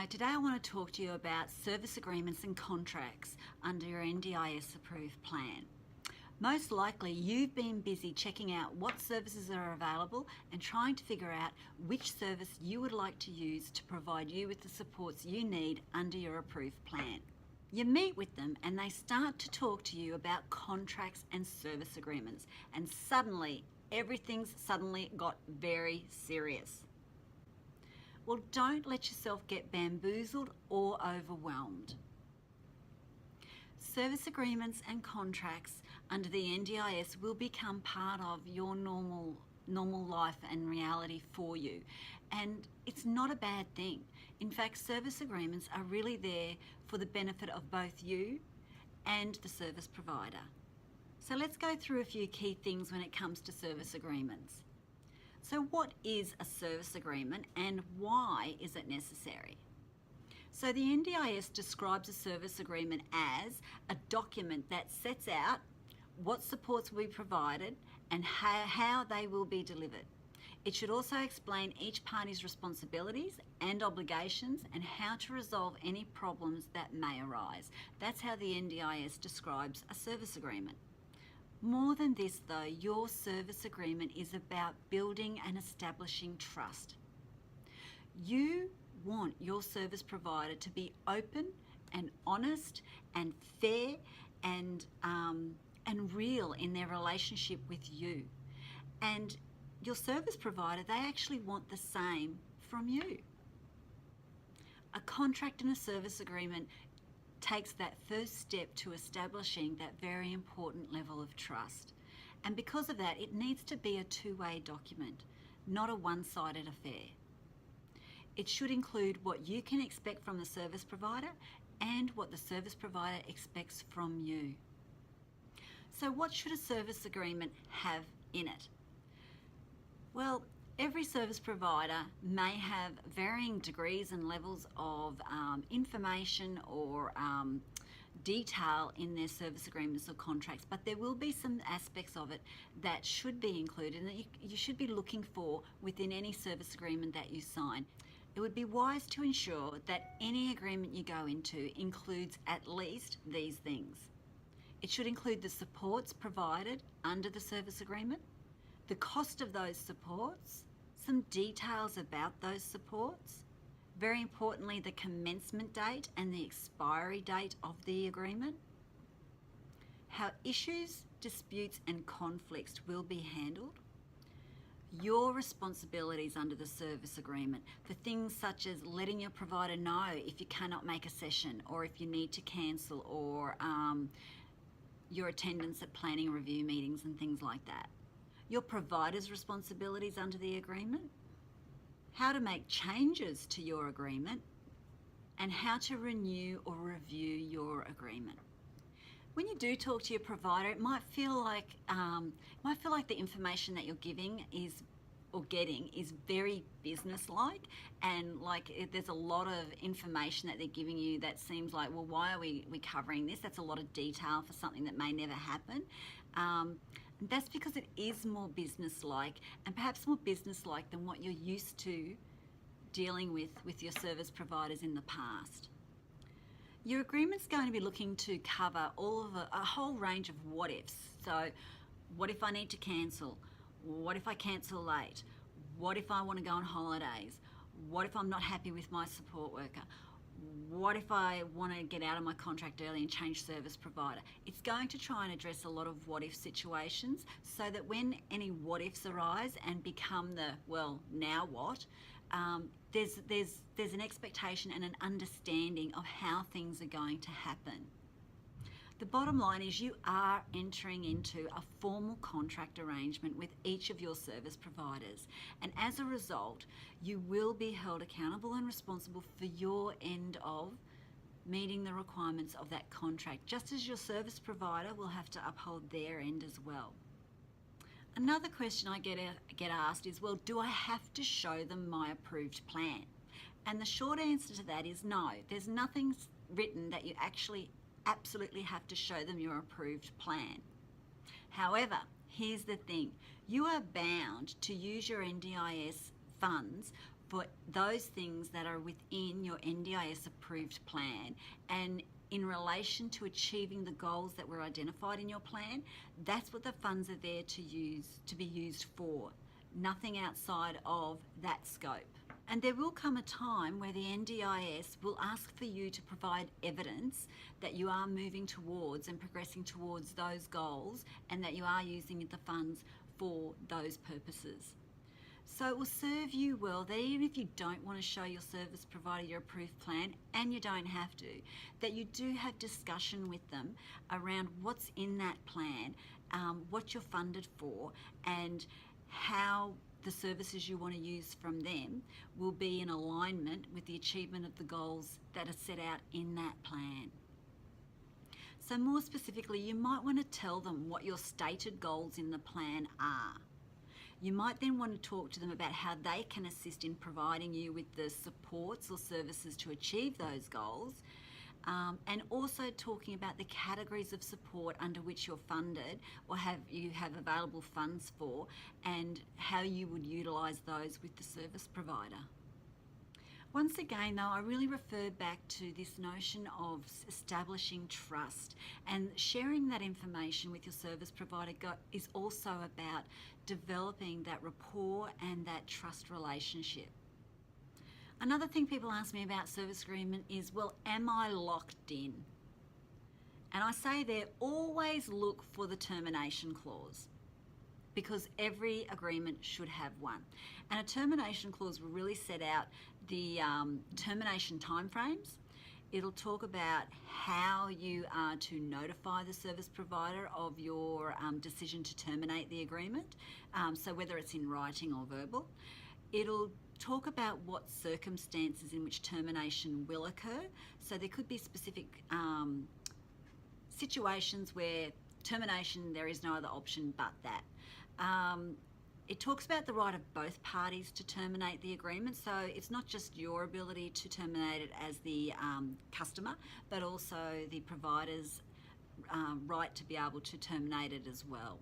Hi, today I want to talk to you about service agreements and contracts under your NDIS approved plan. Most likely you've been busy checking out what services are available and trying to figure out which service you would like to use to provide you with the supports you need under your approved plan. You meet with them and they start to talk to you about contracts and service agreements, and suddenly everything's got very serious. Well, don't let yourself get bamboozled or overwhelmed. Service agreements and contracts under the NDIS will become part of your normal life and reality for you. And it's not a bad thing. In fact, service agreements are really there for the benefit of both you and the service provider. So let's go through a few key things when it comes to service agreements. So what is a service agreement and why is it necessary? So the NDIS describes a service agreement as a document that sets out what supports will be provided and how they will be delivered. It should also explain each party's responsibilities and obligations and how to resolve any problems that may arise. That's how the NDIS describes a service agreement. More than this though, your service agreement is about building and establishing trust. You want your service provider to be open and honest and fair and real in their relationship with you. And your service provider, they actually want the same from you. A contract and a service agreement takes that first step to establishing that very important level of trust. And because of that, it needs to be a two-way document, not a one-sided affair. It should include what you can expect from the service provider and what the service provider expects from you. So what should a service agreement have in it? Well, every service provider may have varying degrees and levels of information or detail in their service agreements or contracts, but there will be some aspects of it that should be included and that you should be looking for within any service agreement that you sign. It would be wise to ensure that any agreement you go into includes at least these things. It should include the supports provided under the service agreement, the cost of those supports, some details about those supports, very importantly the commencement date and the expiry date of the agreement, how issues, disputes and conflicts will be handled, your responsibilities under the service agreement for things such as letting your provider know if you cannot make a session or if you need to cancel, or your attendance at planning review meetings and things like that. Your provider's responsibilities under the agreement, how to make changes to your agreement, and how to renew or review your agreement. When you do talk to your provider, it might feel like the information that you're giving is very business-like, and there's a lot of information that they're giving you that seems like, well, why are we covering this? That's a lot of detail for something that may never happen. And that's because it is more business-like, and perhaps more business-like than what you're used to dealing with your service providers in the past. Your agreement's going to be looking to cover all of a whole range of what-ifs. So, what if I need to cancel? What if I cancel late? What if I want to go on holidays? What if I'm not happy with my support worker? What if I want to get out of my contract early and change service provider? It's going to try and address a lot of what-if situations so that when any what-ifs arise and become the, well, now what, there's an expectation and an understanding of how things are going to happen. The bottom line is you are entering into a formal contract arrangement with each of your service providers, and as a result you will be held accountable and responsible for your end of meeting the requirements of that contract, just as your service provider will have to uphold their end as well. Another question I get asked is, well, do I have to show them my approved plan? And the short answer to that is no. There's nothing written that you actually absolutely have to show them your approved plan. However, here's the thing. You are bound to use your NDIS funds for those things that are within your NDIS approved plan, and in relation to achieving the goals that were identified in your plan, that's what the funds are there to be used for. Nothing outside of that scope. And there will come a time where the NDIS will ask for you to provide evidence that you are moving towards and progressing towards those goals, and that you are using the funds for those purposes. So it will serve you well that even if you don't want to show your service provider your approved plan, and you don't have to, that you do have discussion with them around what's in that plan, what you're funded for, and how the services you want to use from them will be in alignment with the achievement of the goals that are set out in that plan. So more specifically, you might want to tell them what your stated goals in the plan are. You might then want to talk to them about how they can assist in providing you with the supports or services to achieve those goals, and also talking about the categories of support under which you're funded or have available funds for, and how you would utilise those with the service provider. Once again though, I really refer back to this notion of establishing trust, and sharing that information with your service provider is also about developing that rapport and that trust relationship. Another thing people ask me about service agreement is, well, am I locked in? And I say there, always look for the termination clause, because every agreement should have one. And a termination clause will really set out the termination timeframes. It'll talk about how you are to notify the service provider of your decision to terminate the agreement, so whether it's in writing or verbal. It'll talk about what circumstances in which termination will occur. So there could be specific situations where termination, there is no other option but that. It talks about the right of both parties to terminate the agreement. So it's not just your ability to terminate it as the customer, but also the provider's right to be able to terminate it as well.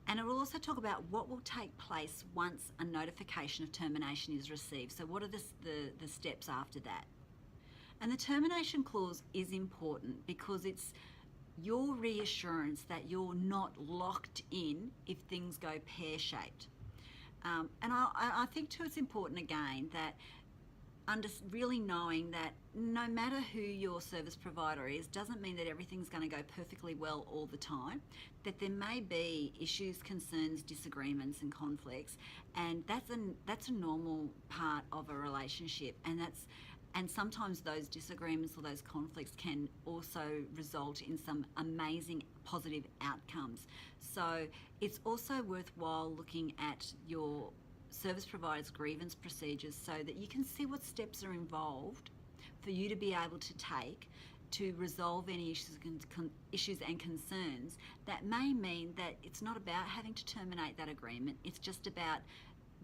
And it will also talk about what will take place once a notification of termination is received. So what are the steps after that? And the termination clause is important because it's your reassurance that you're not locked in if things go pear-shaped. And I think too it's important again that really knowing that no matter who your service provider is, doesn't mean that everything's going to go perfectly well all the time, that there may be issues, concerns, disagreements and conflicts, and that's a normal part of a relationship, and sometimes those disagreements or those conflicts can also result in some amazing positive outcomes. So it's also worthwhile looking at your service provider's grievance procedures so that you can see what steps are involved for you to be able to take to resolve any issues and concerns that may mean that it's not about having to terminate that agreement, it's just about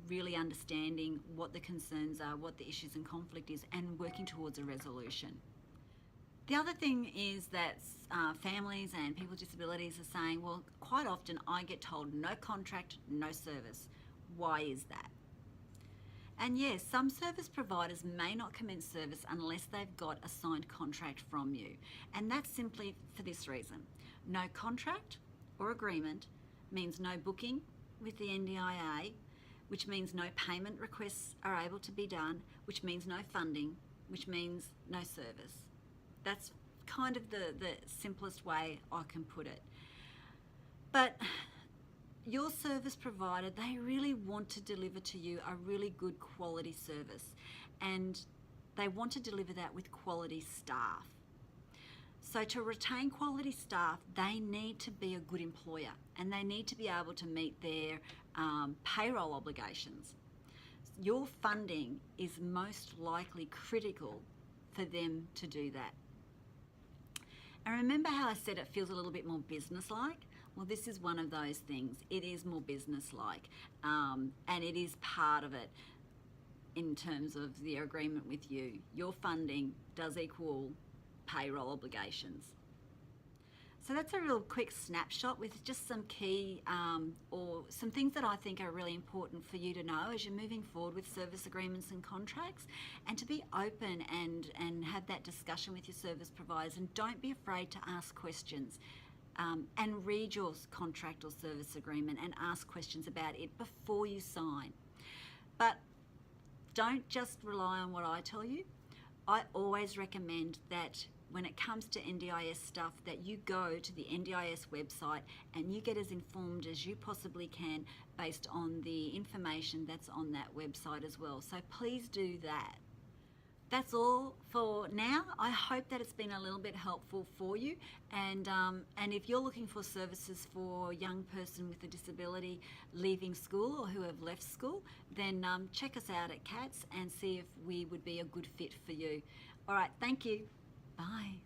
really understanding what the concerns are, what the issues and conflict is, and working towards a resolution. The other thing is that families and people with disabilities are saying, well, quite often I get told no contract, no service. Why is that? And yes, some service providers may not commence service unless they've got a signed contract from you. And that's simply for this reason. No contract or agreement means no booking with the NDIA, which means no payment requests are able to be done, which means no funding, which means no service. That's kind of the simplest way I can put it. But your service provider, they really want to deliver to you a really good quality service, and they want to deliver that with quality staff. So to retain quality staff, they need to be a good employer, and they need to be able to meet their payroll obligations. Your funding is most likely critical for them to do that. And remember how I said it feels a little bit more business-like? Well, this is one of those things. It is more business-like, and it is part of it in terms of the agreement with you. Your funding does equal payroll obligations. So that's a real quick snapshot with just some key or some things that I think are really important for you to know as you're moving forward with service agreements and contracts, and to be open and have that discussion with your service providers, and don't be afraid to ask questions. And read your contract or service agreement and ask questions about it before you sign. But don't just rely on what I tell you. I always recommend that when it comes to NDIS stuff, that you go to the NDIS website and you get as informed as you possibly can based on the information that's on that website as well. So please do that. That's all for now. I hope that it's been a little bit helpful for you, and if you're looking for services for a young person with a disability leaving school or who have left school, then check us out at CATS and see if we would be a good fit for you. All right, thank you. Bye.